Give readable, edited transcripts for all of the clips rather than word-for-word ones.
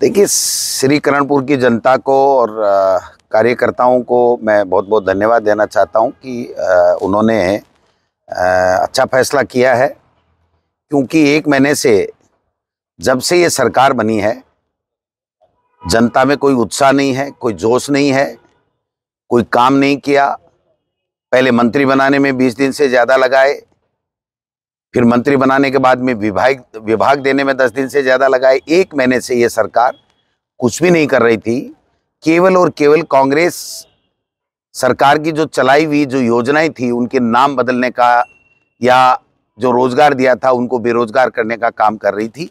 देखिए, श्रीकरणपुर की जनता को और कार्यकर्ताओं को मैं बहुत बहुत धन्यवाद देना चाहता हूं कि उन्होंने अच्छा फैसला किया है, क्योंकि 1 महीने से जब से ये सरकार बनी है जनता में कोई उत्साह नहीं है, कोई जोश नहीं है, कोई काम नहीं किया। पहले मंत्री बनाने में 20 दिन से ज़्यादा लगाए, फिर मंत्री बनाने के बाद में विभाग देने में 10 दिन से ज़्यादा लगाए। 1 महीने से ये सरकार कुछ भी नहीं कर रही थी। केवल और केवल कांग्रेस सरकार की जो चलाई हुई जो योजनाएं थी उनके नाम बदलने का या जो रोजगार दिया था उनको बेरोजगार करने का काम कर रही थी,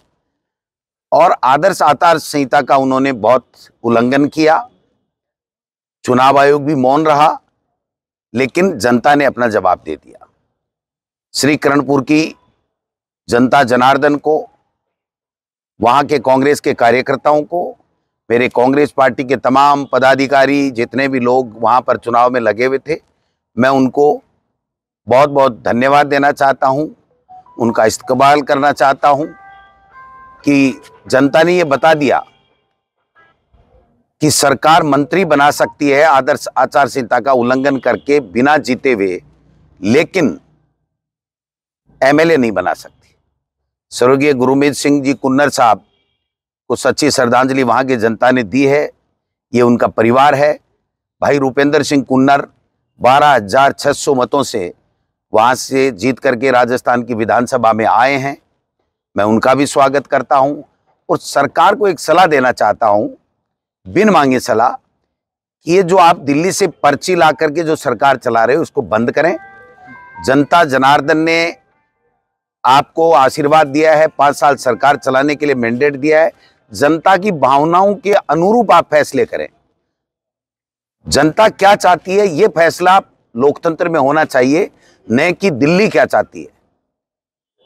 और आदर्श आचार संहिता का उन्होंने बहुत उल्लंघन किया। चुनाव आयोग भी मौन रहा, लेकिन जनता ने अपना जवाब दे दिया। श्रीकरणपुर की जनता जनार्दन को, वहां के कांग्रेस के कार्यकर्ताओं को, मेरे कांग्रेस पार्टी के तमाम पदाधिकारी जितने भी लोग वहां पर चुनाव में लगे हुए थे, मैं उनको बहुत बहुत धन्यवाद देना चाहता हूं, उनका इस्तकबाल करना चाहता हूं कि जनता ने ये बता दिया कि सरकार मंत्री बना सकती है आदर्श आचार संहिता का उल्लंघन करके बिना जीते हुए, लेकिन एमएलए नहीं बना सकती। स्वर्गीय गुरमीत सिंह जी कुन्नर साहब को सच्ची श्रद्धांजलि वहां की जनता ने दी है। ये उनका परिवार है। भाई रूपेंद्र सिंह कुन्नर 12,600 मतों से वहां से जीत करके राजस्थान की विधानसभा में आए हैं। मैं उनका भी स्वागत करता हूं और सरकार को एक सलाह देना चाहता हूं, बिन मांगे सलाह, कि ये जो आप दिल्ली से पर्ची ला करके जो सरकार चला रहे हो उसको बंद करें। जनता जनार्दन ने आपको आशीर्वाद दिया है, 5 साल सरकार चलाने के लिए मैंडेट दिया है। जनता की भावनाओं के अनुरूप आप फैसले करें। जनता क्या चाहती है ये फैसला लोकतंत्र में होना चाहिए, न कि दिल्ली क्या चाहती है।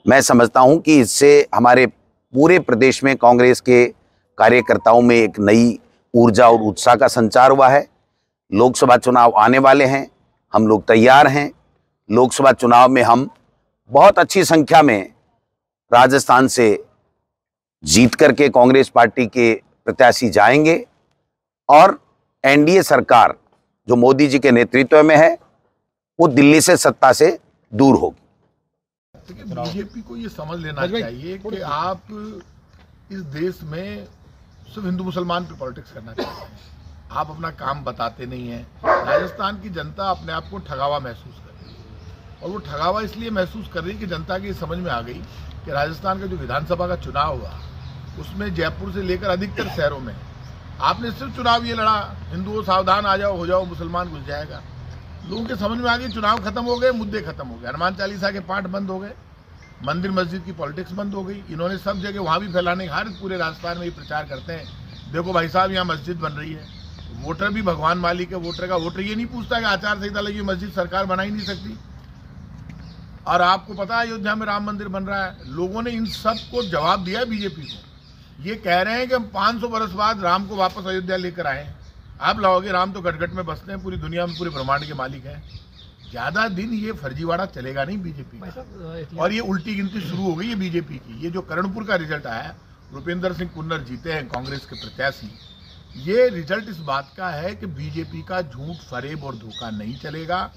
मैं समझता हूं कि इससे हमारे पूरे प्रदेश में कांग्रेस के कार्यकर्ताओं में एक नई ऊर्जा और उत्साह का संचार हुआ है। लोकसभा चुनाव आने वाले हैं, हम लोग तैयार हैं। लोकसभा चुनाव में हम बहुत अच्छी संख्या में राजस्थान से जीत करके कांग्रेस पार्टी के प्रत्याशी जाएंगे और एनडीए सरकार जो मोदी जी के नेतृत्व में है वो दिल्ली से सत्ता से दूर होगी। बीजेपी को ये समझ लेना चाहिए कि आप इस देश में सिर्फ हिंदू मुसलमान पे पॉलिटिक्स करना चाहते हैं। आप अपना काम बताते नहीं हैं। राजस्थान की जनता अपने आप को ठगावा महसूस कर रही है, और वो ठगावा इसलिए महसूस कर रही है कि जनता की समझ में आ गई कि राजस्थान का जो विधानसभा का चुनाव हुआ उसमें जयपुर से लेकर अधिकतर शहरों में आपने सिर्फ चुनाव ये लड़ा, हिंदुओं सावधान आ जाओ, हो जाओ, मुसलमान घुस जाएगा। लोगों के समझ में आ गई, चुनाव खत्म हो गए, मुद्दे खत्म हो गए, हनुमान चालीसा के पाठ बंद हो गए, मंदिर मस्जिद की पॉलिटिक्स बंद हो गई। इन्होंने सब जगह वहाँ भी फैलाने, हर पूरे राजस्थान में ये प्रचार करते हैं, देखो भाई साहब यहाँ मस्जिद बन रही है। वोटर भी भगवान मालिक है, वोटर का वोटर ये नहीं पूछता कि आचार संहिता लगी मस्जिद सरकार बना ही नहीं सकती। और आपको पता है अयोध्या में राम मंदिर बन रहा है। लोगों ने इन सब को जवाब दिया बीजेपी को। ये कह रहे हैं कि हम 500 बरस बाद राम को वापस अयोध्या लेकर आए। आप लाओगे, राम तो गटगट में बसते हैं, पूरी दुनिया में पूरे ब्रह्मांड के मालिक हैं। ज्यादा दिन ये फर्जीवाड़ा चलेगा नहीं बीजेपी का, और ये उल्टी गिनती शुरू हो गई है बीजेपी की। ये जो करणपुर का रिजल्ट आया, रूपेंद्र सिंह कुन्नर जीते हैं कांग्रेस के प्रत्याशी, ये रिजल्ट इस बात का है कि बीजेपी का झूठ, फरेब और धोखा नहीं चलेगा।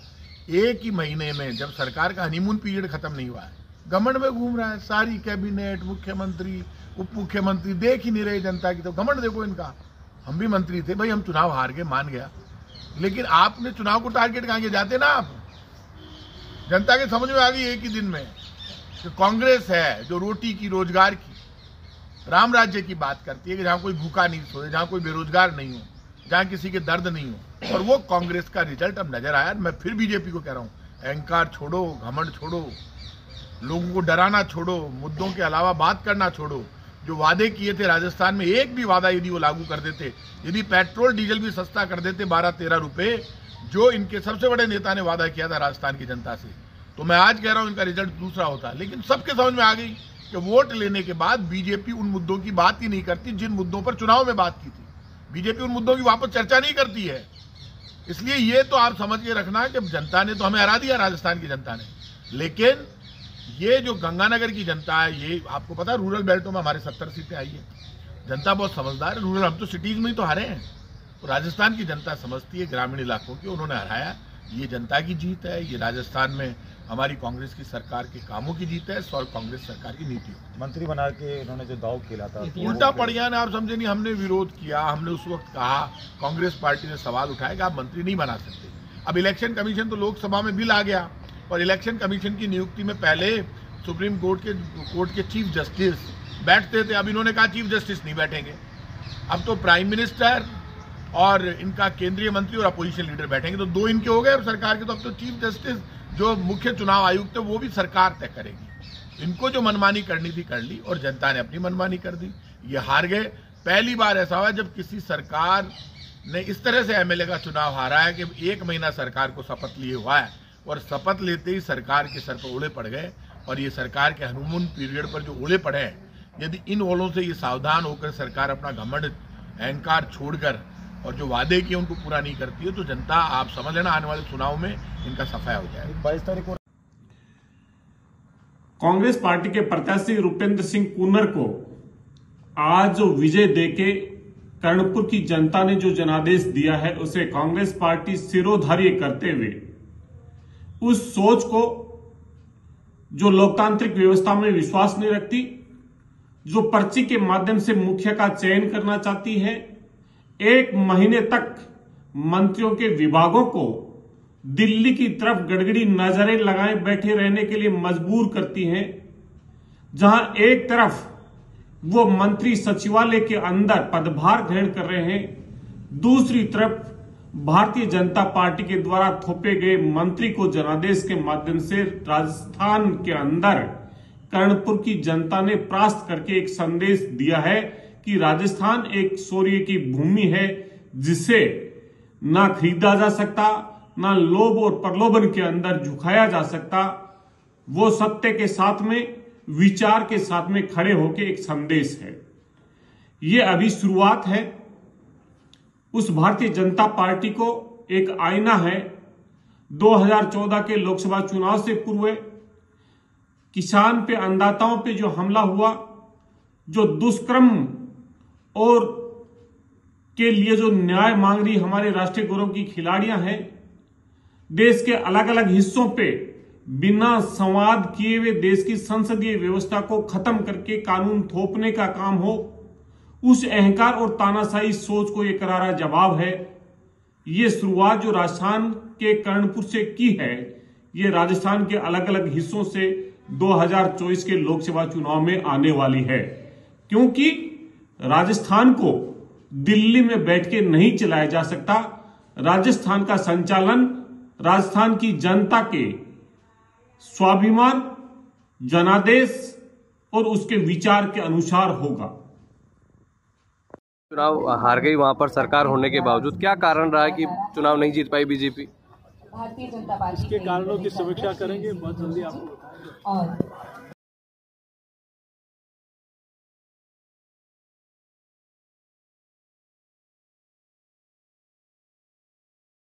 एक ही महीने में जब सरकार का हनीमून पीरियड खत्म नहीं हुआ है, घमंड में घूम रहा है। सारी कैबिनेट, मुख्यमंत्री, उप मुख्यमंत्री देख ही नहीं रहे जनता की। तो घमंड देखो इनका। हम भी मंत्री थे भाई, हम चुनाव हार गए, मान गया, लेकिन आपने चुनाव को टारगेट कहाँ किया? जाते ना आप। जनता के समझ में आ गई एक ही दिन में कि कांग्रेस है जो रोटी की, रोजगार की, राम राज्य की बात करती है कि जहां कोई भूखा नहीं सोए, जहां कोई बेरोजगार नहीं हो, जहां किसी के दर्द नहीं हो। और वो कांग्रेस का रिजल्ट अब नजर आया। मैं फिर बीजेपी को कह रहा हूं, अहंकार छोड़ो, घमंड छोड़ो, लोगों को डराना छोड़ो, मुद्दों के अलावा बात करना छोड़ो। जो वादे किए थे राजस्थान में, एक भी वादा यदि वो लागू कर देते, यदि पेट्रोल डीजल भी सस्ता कर देते 12-13 रुपए, जो इनके सबसे बड़े नेता ने वादा किया था राजस्थान की जनता से, तो मैं आज कह रहा हूं इनका रिजल्ट दूसरा होता। लेकिन सबके समझ में आ गई कि वोट लेने के बाद बीजेपी उन मुद्दों की बात ही नहीं करती जिन मुद्दों पर चुनाव में बात की थी। बीजेपी उन मुद्दों की वापस चर्चा नहीं करती है। इसलिए ये तो आप समझ के रखना कि जनता ने तो हमें हरा दिया, राजस्थान की जनता ने। लेकिन ये जो गंगानगर की जनता है, ये आपको पता है रूरल बेल्टों में हमारे 70 सीटें आई है। जनता बहुत समझदार है। रूरल, हम तो सिटीज में ही तो हारे हैं, तो राजस्थान की जनता समझती है, ग्रामीण इलाकों की उन्होंने हराया। ये जनता की जीत है। ये राजस्थान में हमारी कांग्रेस की सरकार के कामों की जीत है और कांग्रेस सरकार की नीतियों। मंत्री बना के उन्होंने जो दाव खेला था, उल्टा पड़ गया ना, आप समझे नहीं। हमने विरोध किया, हमने उस वक्त कहा, कांग्रेस पार्टी ने सवाल उठाया कि आप मंत्री नहीं बना सकते। अब इलेक्शन कमीशन तो लोकसभा में बिल आ गया और इलेक्शन कमीशन की नियुक्ति में पहले सुप्रीम कोर्ट के चीफ जस्टिस बैठते थे। अब इन्होंने कहा चीफ जस्टिस नहीं बैठेंगे, अब तो प्राइम मिनिस्टर और इनका केंद्रीय मंत्री और अपोजिशन लीडर बैठेंगे। तो दो इनके हो गए अब सरकार के। तो अब तो चीफ जस्टिस जो मुख्य चुनाव आयुक्त है वो भी सरकार तय करेगी। इनको जो मनमानी करनी थी कर ली और जनता ने अपनी मनमानी कर दी। ये हार गए। पहली बार ऐसा हुआ जब किसी सरकार ने इस तरह से एमएलए का चुनाव हारा है कि 1 महीना सरकार को शपथ लिए हुआ है और शपथ लेते ही सरकार के सर पर ओले पड़ गए। और ये सरकार के हनीमून पीरियड पर जो ओले पड़े हैं, यदि इन ओलों से ये सावधान होकर सरकार अपना घमंड, अहंकार छोड़कर और जो वादे किए उनको पूरा नहीं करती है, तो जनता, आप समझ लेना, आने वाले चुनाव में इनका सफाया हो जाएगा। 22 तारीख को कांग्रेस पार्टी के प्रत्याशी रूपेंद्र सिंह कूनर को आज जो विजय देके कर्णपुर की जनता ने जो जनादेश दिया है, उसे कांग्रेस पार्टी सिरोधार्य करते हुए उस सोच को, जो लोकतांत्रिक व्यवस्था में विश्वास नहीं रखती, जो पर्ची के माध्यम से मुखिया का चयन करना चाहती है, 1 महीने तक मंत्रियों के विभागों को दिल्ली की तरफ गड़गड़ी नजरें लगाए बैठे रहने के लिए मजबूर करती हैं, जहां एक तरफ वो मंत्री सचिवालय के अंदर पदभार ग्रहण कर रहे हैं, दूसरी तरफ भारतीय जनता पार्टी के द्वारा थोपे गए मंत्री को जनादेश के माध्यम से राजस्थान के अंदर कर्णपुर की जनता ने परास्त करके एक संदेश दिया है कि राजस्थान एक शौर्य की भूमि है, जिसे ना खरीदा जा सकता, ना लोभ और प्रलोभन के अंदर झुकाया जा सकता। वो सत्य के साथ में, विचार के साथ में खड़े होकर एक संदेश है। ये अभी शुरुआत है। उस भारतीय जनता पार्टी को एक आईना है। 2014 के लोकसभा चुनाव से पूर्व किसान पे, अन्नदाताओं पे जो हमला हुआ, जो दुष्कर्म और के लिए जो न्याय मांग रही हमारे राष्ट्रीय गौरव की खिलाड़ियां हैं, देश के अलग अलग हिस्सों पे बिना संवाद किए हुए देश की संसदीय व्यवस्था को खत्म करके कानून थोपने का काम हो, उस अहंकार और तानाशाही सोच को यह करारा जवाब है। ये शुरुआत जो राजस्थान के कर्णपुर से की है, ये राजस्थान के अलग अलग हिस्सों से 2024 के लोकसभा चुनाव में आने वाली है, क्योंकि राजस्थान को दिल्ली में बैठ के नहीं चलाया जा सकता। राजस्थान का संचालन राजस्थान की जनता के स्वाभिमान, जनादेश और उसके विचार के अनुसार होगा। चुनाव हार गई वहां पर सरकार होने के बावजूद, क्या कारण रहा है कि चुनाव नहीं जीत पाई बीजेपी? भारतीय जनता पार्टी इसके कारणों की समीक्षा करेंगे बहुत जल्दी आपको बताएंगे। और